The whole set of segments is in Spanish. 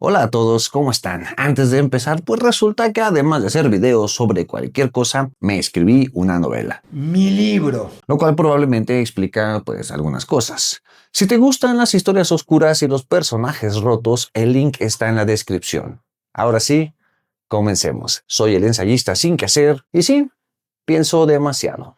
Hola a todos, ¿cómo están? Antes de empezar, pues resulta que además de hacer videos sobre cualquier cosa, me escribí una novela. Mi libro. Lo cual probablemente explica pues algunas cosas. Si te gustan las historias oscuras y los personajes rotos, el link está en la descripción. Ahora sí, comencemos. Soy el ensayista sin que hacer y sí, pienso demasiado.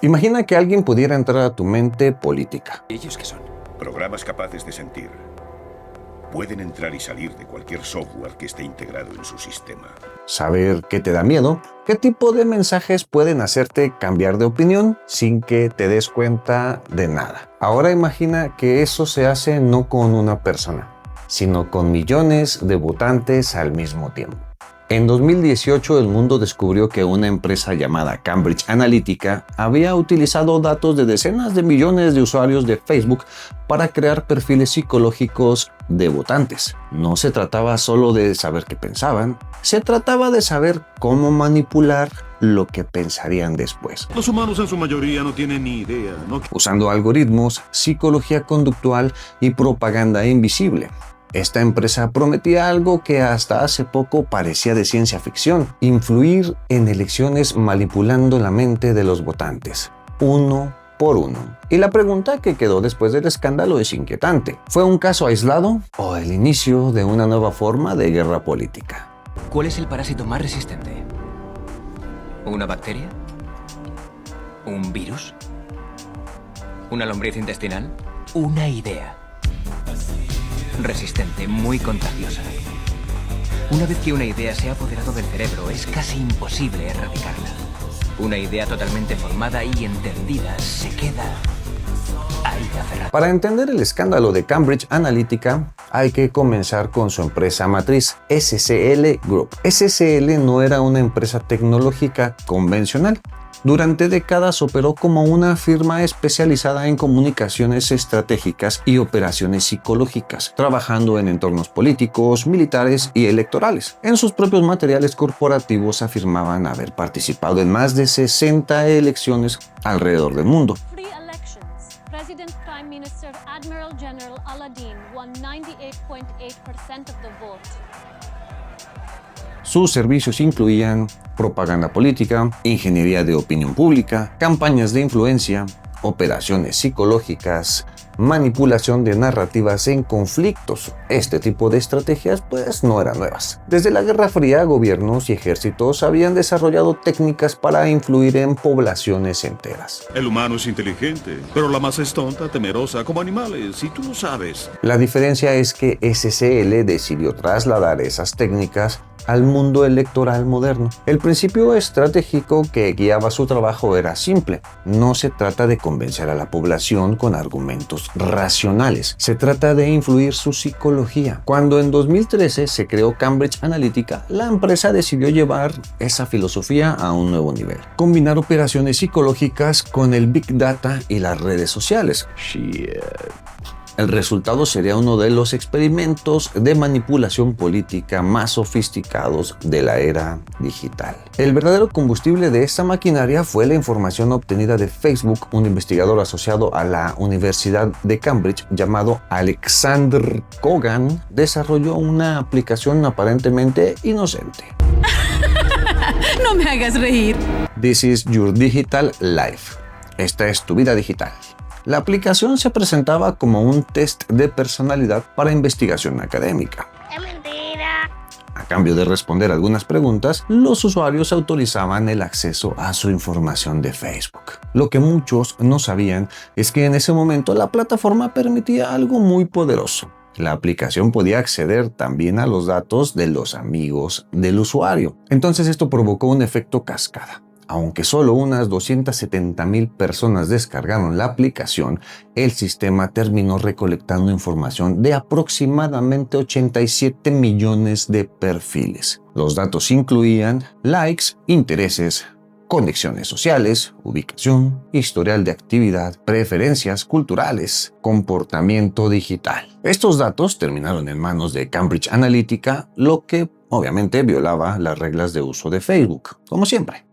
Imagina que alguien pudiera entrar a tu mente política. ¿Ellos qué son? Programas capaces de sentir. Pueden entrar y salir de cualquier software que esté integrado en su sistema. Saber qué te da miedo, qué tipo de mensajes pueden hacerte cambiar de opinión sin que te des cuenta de nada. Ahora imagina que eso se hace no con una persona, sino con millones de votantes al mismo tiempo. En 2018 el mundo descubrió que una empresa llamada Cambridge Analytica había utilizado datos de decenas de millones de usuarios de Facebook para crear perfiles psicológicos de votantes. No se trataba solo de saber qué pensaban, se trataba de saber cómo manipular lo que pensarían después. Los humanos en su mayoría no tienen ni idea, ¿no? Usando algoritmos, psicología conductual y propaganda invisible. Esta empresa prometía algo que hasta hace poco parecía de ciencia ficción: influir en elecciones manipulando la mente de los votantes, uno por uno. Y la pregunta que quedó después del escándalo es inquietante. ¿Fue un caso aislado o el inicio de una nueva forma de guerra política? ¿Cuál es el parásito más resistente? ¿Una bacteria? ¿Un virus? ¿Una lombriz intestinal? Una idea. Resistente, muy contagiosa. Una vez que una idea se ha apoderado del cerebro, es casi imposible erradicarla. Una idea totalmente formada y entendida se queda ahí aferrada. Para entender el escándalo de Cambridge Analytica, hay que comenzar con su empresa matriz, SCL Group. SCL no era una empresa tecnológica convencional. Durante décadas operó como una firma especializada en comunicaciones estratégicas y operaciones psicológicas, trabajando en entornos políticos, militares y electorales. En sus propios materiales corporativos afirmaban haber participado en más de 60 elecciones alrededor del mundo. President Prime Minister Admiral General Aladdin won 98.8% of the vote. Sus servicios incluían propaganda política, ingeniería de opinión pública, campañas de influencia, operaciones psicológicas, manipulación de narrativas en conflictos. Este tipo de estrategias pues no eran nuevas. Desde la Guerra Fría, gobiernos y ejércitos habían desarrollado técnicas para influir en poblaciones enteras. El humano es inteligente, pero la masa es tonta, temerosa, como animales, y tú lo sabes. La diferencia es que SCL decidió trasladar esas técnicas al mundo electoral moderno. El principio estratégico que guiaba su trabajo era simple. No se trata de convencer a la población con argumentos racionales. Se trata de influir su psicología. Cuando en 2013 se creó Cambridge Analytica, la empresa decidió llevar esa filosofía a un nuevo nivel. Combinar operaciones psicológicas con el Big Data y las redes sociales. El resultado sería uno de los experimentos de manipulación política más sofisticados de la era digital. El verdadero combustible de esta maquinaria fue la información obtenida de Facebook. Un investigador asociado a la Universidad de Cambridge llamado Alexander Kogan desarrolló una aplicación aparentemente inocente. No me hagas reír. This is your digital life. Esta es tu vida digital. La aplicación se presentaba como un test de personalidad para investigación académica. ¡Es mentira! A cambio de responder algunas preguntas, los usuarios autorizaban el acceso a su información de Facebook. Lo que muchos no sabían es que en ese momento la plataforma permitía algo muy poderoso. La aplicación podía acceder también a los datos de los amigos del usuario. Entonces esto provocó un efecto cascada. Aunque solo unas 270,000 personas descargaron la aplicación, el sistema terminó recolectando información de aproximadamente 87 millones de perfiles. Los datos incluían likes, intereses, conexiones sociales, ubicación, historial de actividad, preferencias culturales, comportamiento digital. Estos datos terminaron en manos de Cambridge Analytica, lo que obviamente violaba las reglas de uso de Facebook, como siempre.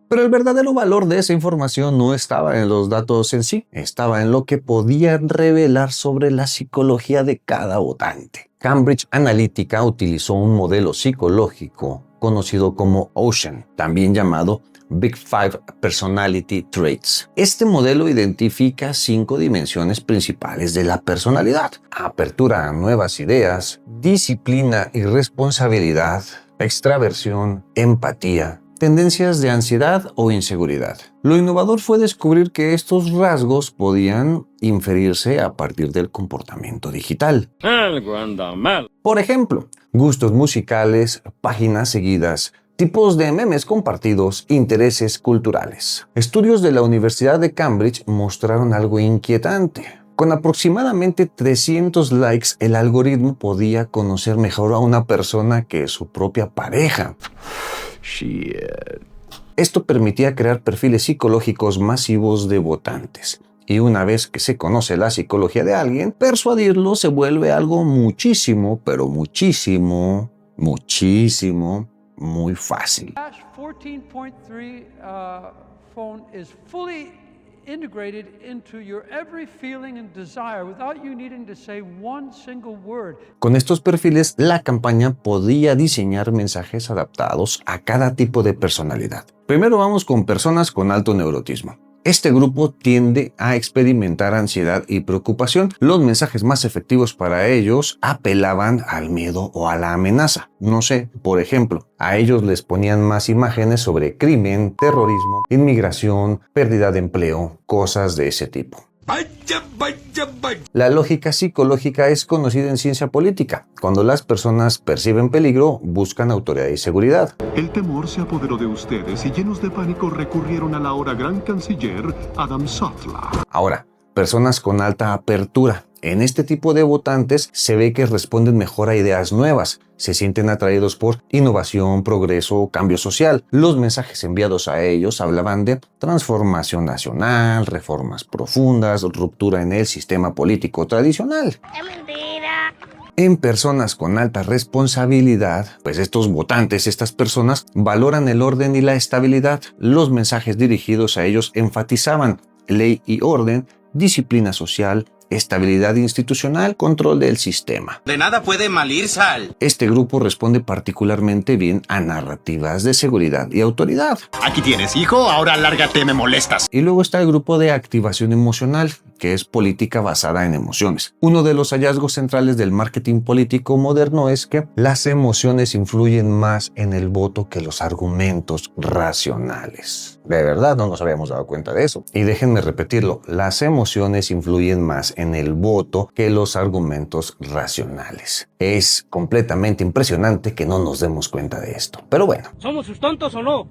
Pero el verdadero valor de esa información no estaba en los datos en sí, estaba en lo que podían revelar sobre la psicología de cada votante. Cambridge Analytica utilizó un modelo psicológico conocido como Ocean, también llamado Big Five Personality Traits. Este modelo identifica 5 dimensiones principales de la personalidad: apertura a nuevas ideas, disciplina y responsabilidad, extraversión, empatía, tendencias de ansiedad o inseguridad. Lo innovador fue descubrir que estos rasgos podían inferirse a partir del comportamiento digital. Algo anda mal. Por ejemplo, gustos musicales, páginas seguidas, tipos de memes compartidos, intereses culturales. Estudios de la Universidad de Cambridge mostraron algo inquietante. Con aproximadamente 300 likes, el algoritmo podía conocer mejor a una persona que su propia pareja. Esto permitía crear perfiles psicológicos masivos de votantes. Y una vez que se conoce la psicología de alguien, persuadirlo se vuelve algo muchísimo, pero muchísimo, muy fácil. 14.3 phone is fully integrated into your every feeling and desire without you needing to say one single word. Con estos perfiles, la campaña podía diseñar mensajes adaptados a cada tipo de personalidad. Primero vamos con personas con alto neurotismo. Este grupo tiende a experimentar ansiedad y preocupación. Los mensajes más efectivos para ellos apelaban al miedo o a la amenaza. No sé, por ejemplo, a ellos les ponían más imágenes sobre crimen, terrorismo, inmigración, pérdida de empleo, cosas de ese tipo. La lógica psicológica es conocida en ciencia política. Cuando las personas perciben peligro, buscan autoridad y seguridad. El temor se apoderó de ustedes y llenos de pánico recurrieron a la ahora gran canciller Adam Sutherland. Ahora, personas con alta apertura. En este tipo de votantes se ve que responden mejor a ideas nuevas, se sienten atraídos por innovación, progreso, cambio social. Los mensajes enviados a ellos hablaban de transformación nacional, reformas profundas, ruptura en el sistema político tradicional. ¡Es mentira! En personas con alta responsabilidad, pues estos votantes, estas personas, valoran el orden y la estabilidad. Los mensajes dirigidos a ellos enfatizaban ley y orden, disciplina social, estabilidad institucional, control del sistema. De nada puede malir sal. Este grupo responde particularmente bien a narrativas de seguridad y autoridad. Aquí tienes, hijo, ahora lárgate, me molestas. Y luego está el grupo de activación emocional, que es política basada en emociones. Uno de los hallazgos centrales del marketing político moderno es que las emociones influyen más en el voto que los argumentos racionales. De verdad no nos habíamos dado cuenta de eso. Y déjenme repetirlo, las emociones influyen más en el voto que los argumentos racionales. Es completamente impresionante que no nos demos cuenta de esto. Pero bueno. ¿Somos sus tontos o no?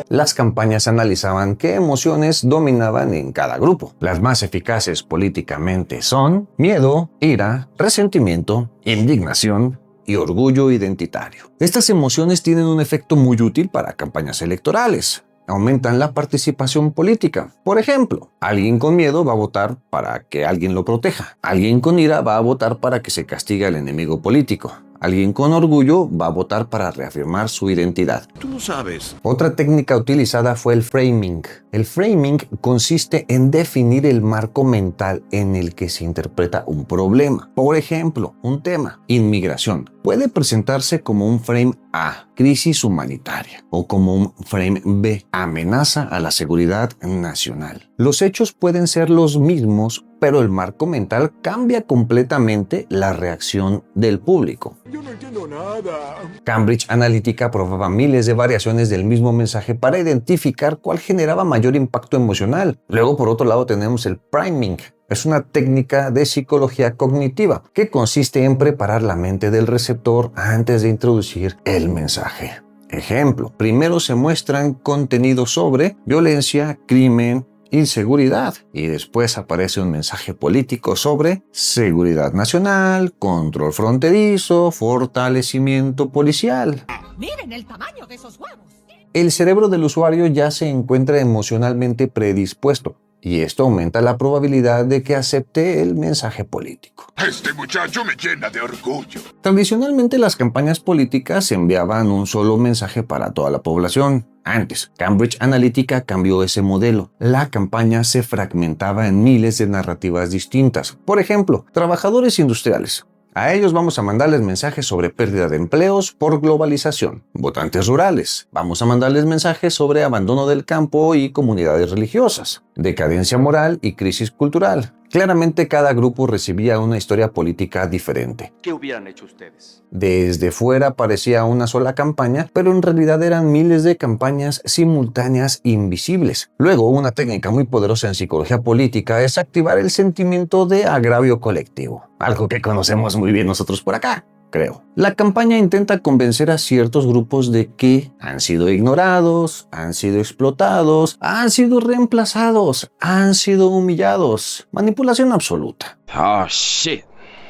Las campañas analizaban qué emociones dominaban en cada grupo. Las más eficaces políticamente son miedo, ira, resentimiento, indignación y orgullo identitario. Estas emociones tienen un efecto muy útil para campañas electorales. Aumentan la participación política. Por ejemplo, alguien con miedo va a votar para que alguien lo proteja. Alguien con ira va a votar para que se castigue al enemigo político. Alguien con orgullo va a votar para reafirmar su identidad. Tú sabes. Otra técnica utilizada fue el framing. El framing consiste en definir el marco mental en el que se interpreta un problema. Por ejemplo, un tema, inmigración, puede presentarse como un frame A, crisis humanitaria, o como un frame B, amenaza a la seguridad nacional. Los hechos pueden ser los mismos, pero el marco mental cambia completamente la reacción del público. Yo no entiendo nada. Cambridge Analytica probaba miles de variaciones del mismo mensaje para identificar cuál generaba mayor impacto emocional. Luego, por otro lado, tenemos el priming. Es una técnica de psicología cognitiva que consiste en preparar la mente del receptor antes de introducir el mensaje. Ejemplo, primero se muestran contenidos sobre violencia, crimen, inseguridad, y después aparece un mensaje político sobre seguridad nacional, control fronterizo, fortalecimiento policial. Miren el tamaño de esos huevos. El cerebro del usuario ya se encuentra emocionalmente predispuesto. y esto aumenta la probabilidad de que acepte el mensaje político. Este muchacho me llena de orgullo. Tradicionalmente las campañas políticas enviaban un solo mensaje para toda la población. Antes, Cambridge Analytica cambió ese modelo. La campaña se fragmentaba en miles de narrativas distintas. Por ejemplo, trabajadores industriales. A ellos vamos a mandarles mensajes sobre pérdida de empleos por globalización. Votantes rurales. Vamos a mandarles mensajes sobre abandono del campo y comunidades religiosas. Decadencia moral y crisis cultural. Claramente cada grupo recibía una historia política diferente. ¿Qué hubieran hecho ustedes? Desde fuera parecía una sola campaña, pero en realidad eran miles de campañas simultáneas invisibles. Luego, una técnica muy poderosa en psicología política es activar el sentimiento de agravio colectivo, algo que conocemos muy bien nosotros por acá, creo. La campaña intenta convencer a ciertos grupos de que han sido ignorados, han sido explotados, han sido reemplazados, han sido humillados. Manipulación absoluta. Oh, shit.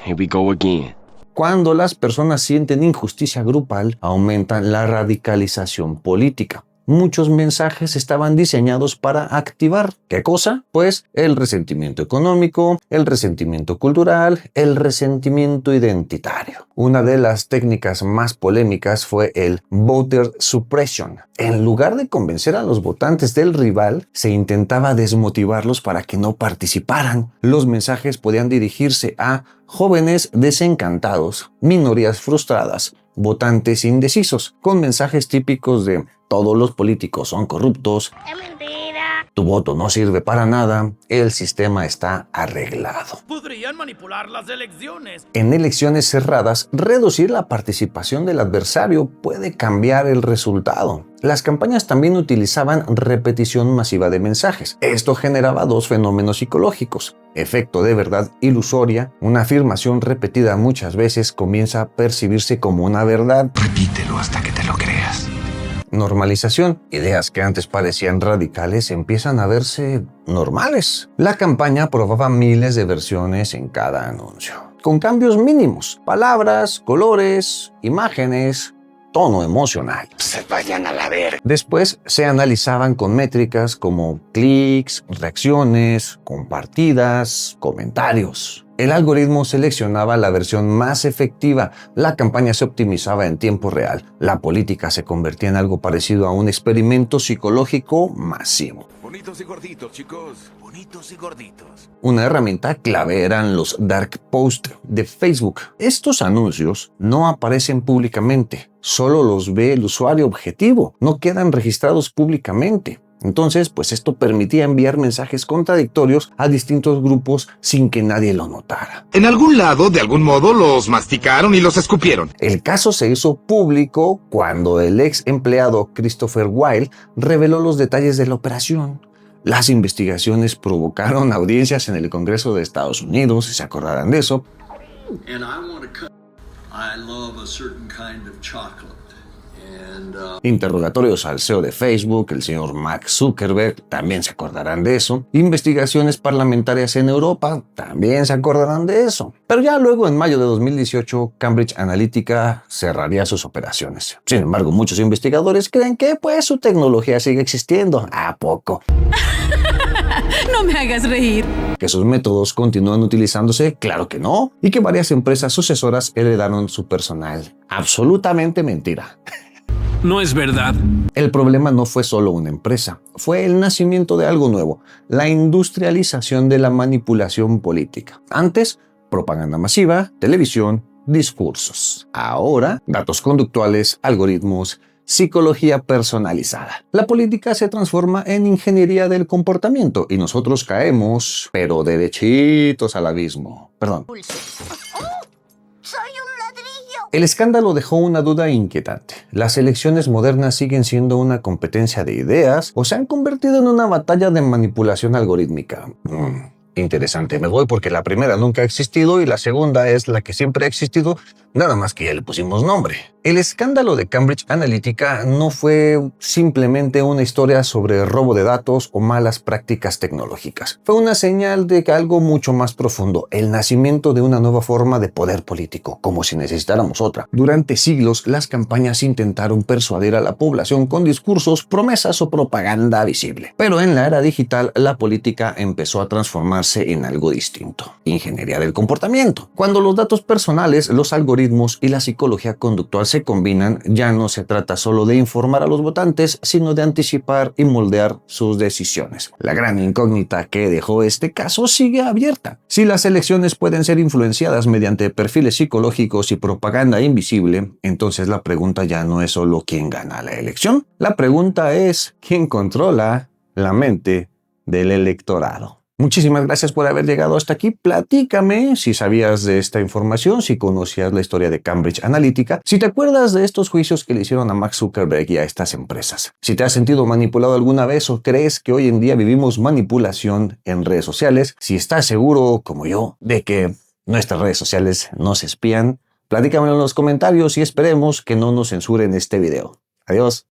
Here we go again. Cuando las personas sienten injusticia grupal, aumentan la radicalización política. Muchos mensajes estaban diseñados para activar, ¿qué cosa? Pues el resentimiento económico, el resentimiento cultural, el resentimiento identitario. Una de las técnicas más polémicas fue el voter suppression. En lugar de convencer a los votantes del rival, se intentaba desmotivarlos para que no participaran. Los mensajes podían dirigirse a jóvenes desencantados, minorías frustradas, votantes indecisos, con mensajes típicos de todos los políticos son corruptos, ¡Es mentira! tu voto no sirve para nada, el sistema está arreglado. Podrían manipular las elecciones. En elecciones cerradas, reducir la participación del adversario puede cambiar el resultado. Las campañas también utilizaban repetición masiva de mensajes. Esto generaba dos fenómenos psicológicos. Efecto de verdad ilusoria. Una afirmación repetida muchas veces comienza a percibirse como una verdad. Repítelo hasta que te lo creas. Normalización. Ideas que antes parecían radicales empiezan a verse normales. La campaña probaba miles de versiones en cada anuncio, con cambios mínimos. Palabras, colores, imágenes, tono emocional. Se vayan a la verga. Después se analizaban con métricas como clics, reacciones, compartidas, comentarios. El algoritmo seleccionaba la versión más efectiva, la campaña se optimizaba en tiempo real, la política se convertía en algo parecido a un experimento psicológico masivo. Bonitos y gorditos, chicos. Bonitos y gorditos. Una herramienta clave eran los dark posts de Facebook. Estos anuncios no aparecen públicamente, solo los ve el usuario objetivo, no quedan registrados públicamente. Entonces, pues esto permitía enviar mensajes contradictorios a distintos grupos sin que nadie lo notara. En algún lado, de algún modo, los masticaron y los escupieron. El caso se hizo público cuando el ex empleado Christopher Wilde reveló los detalles de la operación. Las investigaciones provocaron audiencias en el Congreso de Estados Unidos, si se acordarán de eso. Interrogatorios al CEO de Facebook, el señor Mark Zuckerberg, también se acordarán de eso. Investigaciones parlamentarias en Europa, también se acordarán de eso. Pero ya luego, en mayo de 2018, Cambridge Analytica cerraría sus operaciones. Sin embargo, muchos investigadores creen que pues su tecnología sigue existiendo. ¿A poco? No me hagas reír. ¿Que sus métodos continúan utilizándose? Claro que no. Y que varias empresas sucesoras heredaron su personal. Absolutamente mentira. No es verdad. El problema no fue solo una empresa, fue el nacimiento de algo nuevo, la industrialización de la manipulación política. Antes, propaganda masiva, televisión, discursos. Ahora, datos conductuales, algoritmos, psicología personalizada. La política se transforma en ingeniería del comportamiento y nosotros caemos, pero derechitos al abismo. Perdón. El escándalo dejó una duda inquietante. ¿Las elecciones modernas siguen siendo una competencia de ideas o se han convertido en una batalla de manipulación algorítmica? Interesante, me voy porque la primera nunca ha existido y la segunda es la que siempre ha existido, nada más que ya le pusimos nombre. El escándalo de Cambridge Analytica no fue simplemente una historia sobre robo de datos o malas prácticas tecnológicas. Fue una señal de que algo mucho más profundo, el nacimiento de una nueva forma de poder político, como si necesitáramos otra. Durante siglos, las campañas intentaron persuadir a la población con discursos, promesas o propaganda visible. Pero en la era digital, la política empezó a transformarse en algo distinto: ingeniería del comportamiento. Cuando los datos personales, los algoritmos y la psicología conductual se combinan, ya no se trata solo de informar a los votantes, sino de anticipar y moldear sus decisiones. La gran incógnita que dejó este caso sigue abierta. Si las elecciones pueden ser influenciadas mediante perfiles psicológicos y propaganda invisible, entonces la pregunta ya no es solo quién gana la elección. La pregunta es quién controla la mente del electorado. Muchísimas gracias por haber llegado hasta aquí. Platícame si sabías de esta información, si conocías la historia de Cambridge Analytica, si te acuerdas de estos juicios que le hicieron a Mark Zuckerberg y a estas empresas. Si te has sentido manipulado alguna vez o crees que hoy en día vivimos manipulación en redes sociales, si estás seguro, como yo, de que nuestras redes sociales nos espían, platícamelo en los comentarios y esperemos que no nos censuren este video. Adiós.